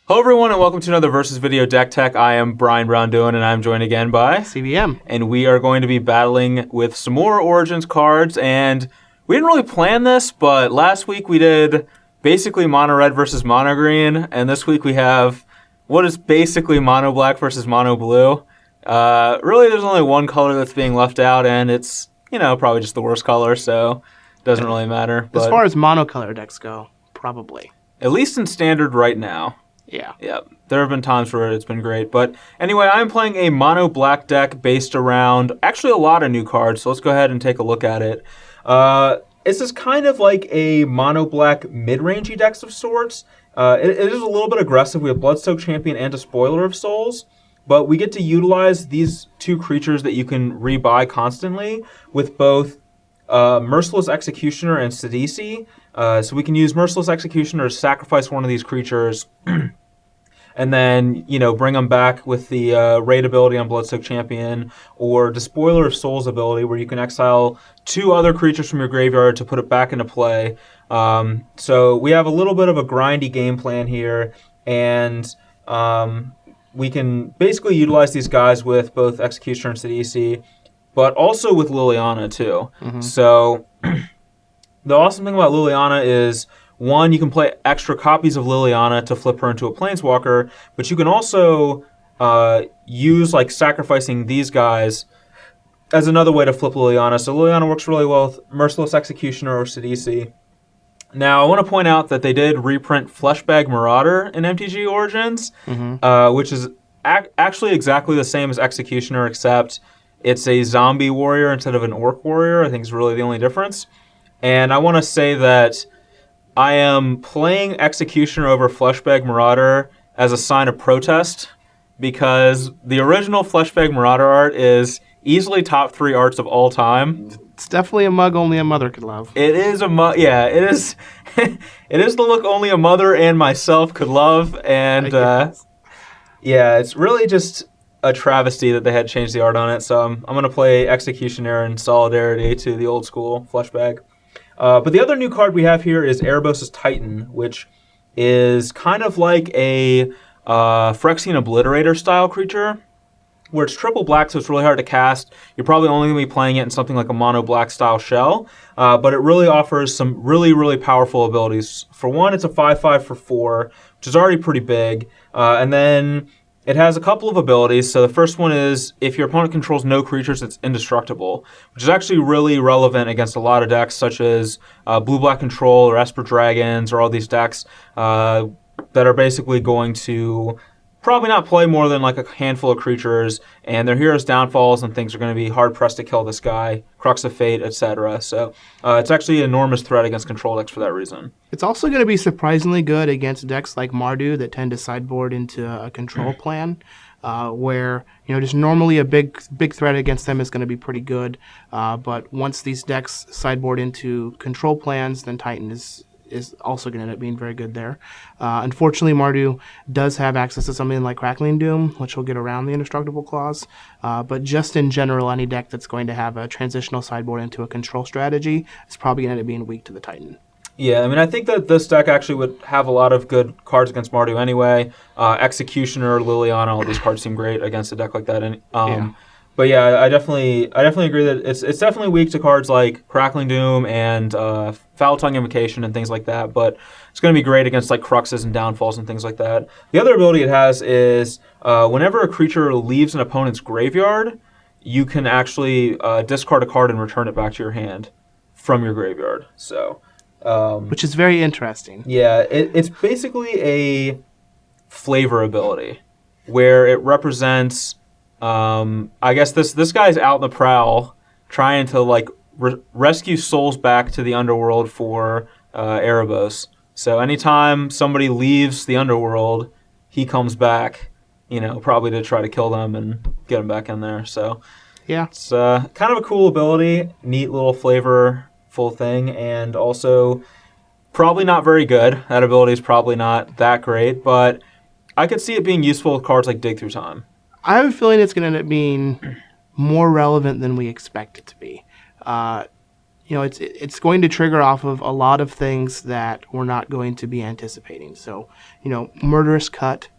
Hello everyone and welcome to another Versus Video Deck Tech. I am Braun-Duin and I'm joined again by CVM. And we are going to be battling with some more Origins cards, and we didn't really plan this, but last week we did basically mono red versus mono green, and this week we have what is basically mono black versus mono blue. Really there's only one color that's being left out, and it's, probably just the worst color, so it doesn't really matter. As far as monocolor decks go, probably. At least in standard right now. Yeah, there have been times where it's been great. But anyway, I'm playing a mono black deck based around actually a lot of new cards, so let's go ahead and take a look at it. This is kind of like a mono black mid-rangey deck of sorts. It is a little bit aggressive. We have Bloodstoke Champion and Despoiler of Souls, but we get to utilize these two creatures that you can rebuy constantly with both Merciless Executioner and Sidisi. So we can use Merciless Executioner to sacrifice one of these creatures and then, bring them back with the raid ability on Bloodstoke Champion, or Despoiler of Souls ability, where you can exile two other creatures from your graveyard to put it back into play. So we have a little bit of a grindy game plan here, and we can basically utilize these guys with both Executioner and Sidisi, but also with Liliana too. Mm-hmm. So the awesome thing about Liliana is, one, you can play extra copies of Liliana to flip her into a Planeswalker, but you can also use sacrificing these guys as another way to flip Liliana. So Liliana works really well with Merciless Executioner or Sidisi. Now, I want to point out that they did reprint Fleshbag Marauder in MTG Origins, which is actually exactly the same as Executioner, except it's a zombie warrior instead of an orc warrior. I think is really the only difference. And I want to say that I am playing Executioner over Fleshbag Marauder as a sign of protest, because the original Fleshbag Marauder art is easily top 3 arts of all time. It's definitely a mug only a mother could love. It is a mug, yeah, it is. It is the look only a mother and myself could love, and yeah, it's really just a travesty that they had changed the art on it. So I'm going to play Executioner in solidarity to the old school Fleshbag. But the other new card we have here is Erebos' Titan, which is kind of like a Phyrexian Obliterator style creature, where it's triple black, so it's really hard to cast. You're probably only going to be playing it in something like a mono black style shell, but it really offers some really, really powerful abilities. For one, it's a 5/5 for 4, which is already pretty big, and then it has a couple of abilities. So the first one is, if your opponent controls no creatures, it's indestructible, which is actually really relevant against a lot of decks, such as Blue-Black Control or Esper Dragons, or all these decks that are basically going to probably not play more than a handful of creatures, and their heroes' downfalls and things are going to be hard-pressed to kill this guy, Crux of Fate, etc. So it's actually an enormous threat against control decks for that reason. It's also going to be surprisingly good against decks like Mardu that tend to sideboard into a control plan, where just normally a big threat against them is going to be pretty good, but once these decks sideboard into control plans, then Titan is also going to end up being very good there. Unfortunately, Mardu does have access to something like Crackling Doom, which will get around the Indestructible Clause. But just in general, any deck that's going to have a transitional sideboard into a control strategy is probably going to end up being weak to the Titan. Yeah, I think that this deck actually would have a lot of good cards against Mardu anyway. Executioner, Liliana, all these cards seem great against a deck like that. But yeah, I definitely agree that it's definitely weak to cards like Crackling Doom and Foul Tongue Invocation and things like that, but it's going to be great against Cruxes and Downfalls and things like that. The other ability it has is whenever a creature leaves an opponent's graveyard, you can actually discard a card and return it back to your hand from your graveyard. So, which is very interesting. Yeah, it's basically a flavor ability where it represents... I guess this guy's out in the prowl, trying to rescue souls back to the underworld for Erebos. So anytime somebody leaves the underworld, he comes back, probably to try to kill them and get them back in there. So yeah, it's kind of a cool ability, neat little flavorful thing, and also probably not very good. That ability is probably not that great, but I could see it being useful with cards like Dig Through Time. I have a feeling it's going to end up being more relevant than we expect it to be. it's going to trigger off of a lot of things that we're not going to be anticipating. So, Murderous Cut.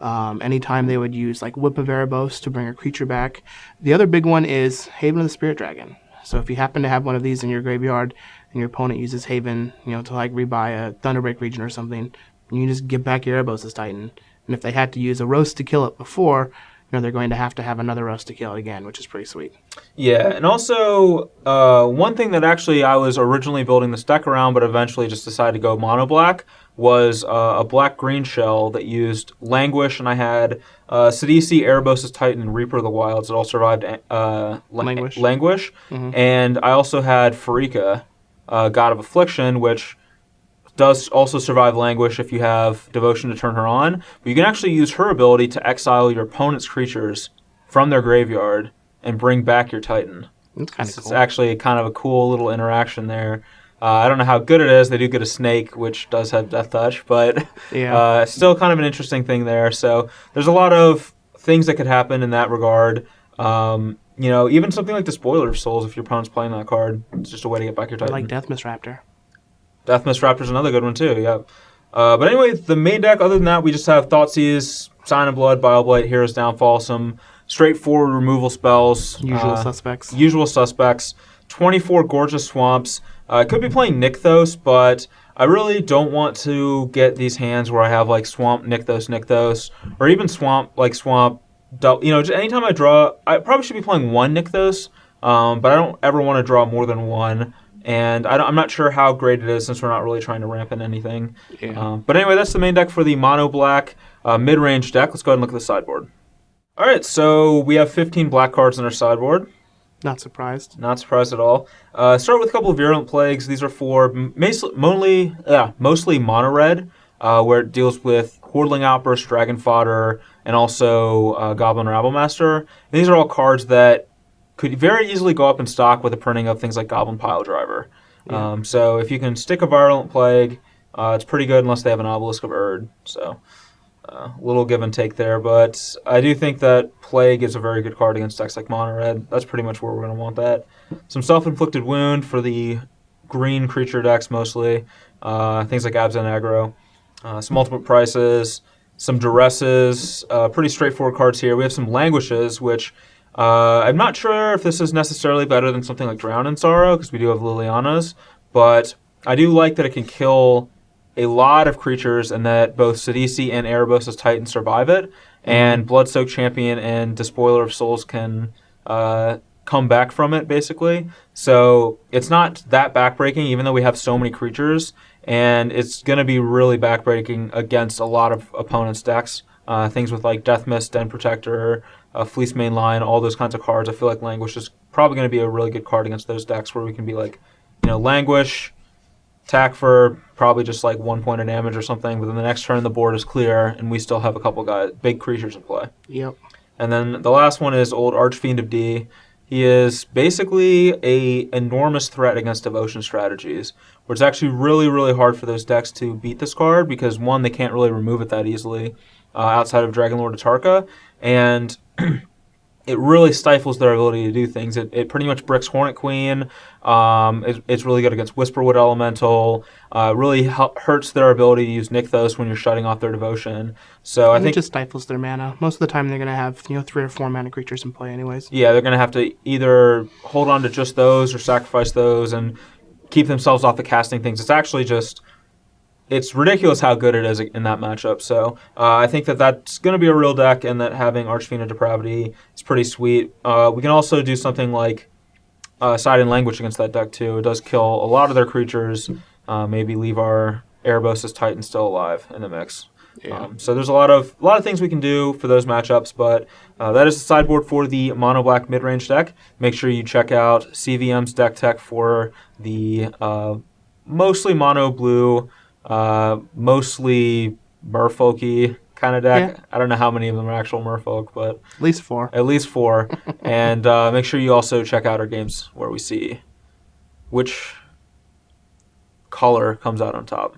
Anytime they would use like Whip of Erebos to bring a creature back. The other big one is Haven of the Spirit Dragon. So if you happen to have one of these in your graveyard and your opponent uses Haven, to like rebuy a Thunderbreak region or something, you can just give back your Erebos' Titan. And if they had to use a roast to kill it before, they're going to have another roast to kill it again, which is pretty sweet. Yeah, and also one thing that actually I was originally building this deck around, but eventually just decided to go mono black, was a black-green shell that used Languish, and I had Sidisi, Erebos' Titan, and Reaper of the Wilds. It all survived Languish. Mm-hmm. And I also had Farika, God of Affliction, which does also survive Languish if you have Devotion to turn her on. But you can actually use her ability to exile your opponent's creatures from their graveyard and bring back your Titan. That's kind of cool. It's actually kind of a cool little interaction there. I don't know how good it is. They do get a snake, which does have Death Touch, but still kind of an interesting thing there. So there's a lot of things that could happen in that regard. Even something like the Spoiler of Souls, if your opponent's playing that card, it's just a way to get back your Titan. I like Deathmist Raptor. Deathmist Raptor's another good one too, yeah. But anyway, the main deck, other than that, we just have Thoughtseize, Sign of Blood, Bioblight, Hero's Downfall, some straightforward removal spells. Usual suspects. 24 Gorgeous Swamps. I could be playing Nykthos, but I really don't want to get these hands where I have like Swamp, Nykthos, or even Swamp. Just anytime I draw, I probably should be playing one Nykthos, but I don't ever want to draw more than one. And I'm not sure how great it is since we're not really trying to ramp in anything. Yeah. But anyway, that's the main deck for the mono black mid-range deck. Let's go ahead and look at the sideboard. All right, so we have 15 black cards on our sideboard. Not surprised. Not surprised at all. Start with a couple of Virulent Plagues. These are for mostly mono red, where it deals with Hordeling Outburst, Dragon Fodder, and also Goblin Rabblemaster. And these are all cards that could very easily go up in stock with the printing of things like Goblin Piledriver. Yeah. So if you can stick a Virulent Plague, it's pretty good unless they have an Obelisk of Erd. So a little give and take there. But I do think that Plague is a very good card against decks like Mono Red. That's pretty much where we're going to want that. Some Self-Inflicted Wound for the green creature decks mostly. Things like Abzan Aggro. Some Ultimate Prices. Some Duresses. Pretty straightforward cards here. We have some Languishes, which I'm not sure if this is necessarily better than something like Drown in Sorrow, because we do have Liliana's, but I do like that it can kill a lot of creatures and that both Sidisi and Erebos' Titan survive it, and Bloodsoaked Champion and Despoiler of Souls can come back from it, basically. So it's not that backbreaking, even though we have so many creatures, and it's going to be really backbreaking against a lot of opponents' decks. Things with like Death Mist, Den Protector, Fleece Mainline, all those kinds of cards. I feel like Languish is probably going to be a really good card against those decks where we can be like, Languish, attack for probably just like 1 point of damage or something, but then the next turn the board is clear and we still have a couple big creatures in play. Yep. And then the last one is Old Archfiend of D. He is basically a enormous threat against devotion strategies, where it's actually really, really hard for those decks to beat this card because, one, they can't really remove it that easily outside of Dragonlord Atarka, and it really stifles their ability to do things. It pretty much bricks Hornet Queen. It's really good against Whisperwood Elemental. Really hurts their ability to use Nykthos when you're shutting off their devotion. So I think it just stifles their mana. Most of the time they're going to have 3 or 4 mana creatures in play anyways. Yeah, they're going to have to either hold on to just those or sacrifice those and keep themselves off the casting things. It's actually just... It's ridiculous how good it is in that matchup. So I think that's going to be a real deck, and that having Archfiend of Depravity is pretty sweet. We can also do something like Side and Language against that deck too. It does kill a lot of their creatures. Maybe leave our Erebos' Titan still alive in the mix. Yeah. So there's a lot of things we can do for those matchups, but that is the sideboard for the Mono Black mid-range deck. Make sure you check out CVM's deck tech for the mostly mono blue, mostly merfolky kind of deck. Yeah. I don't know how many of them are actual merfolk, but at least 4. And make sure you also check out our games where we see which color comes out on top.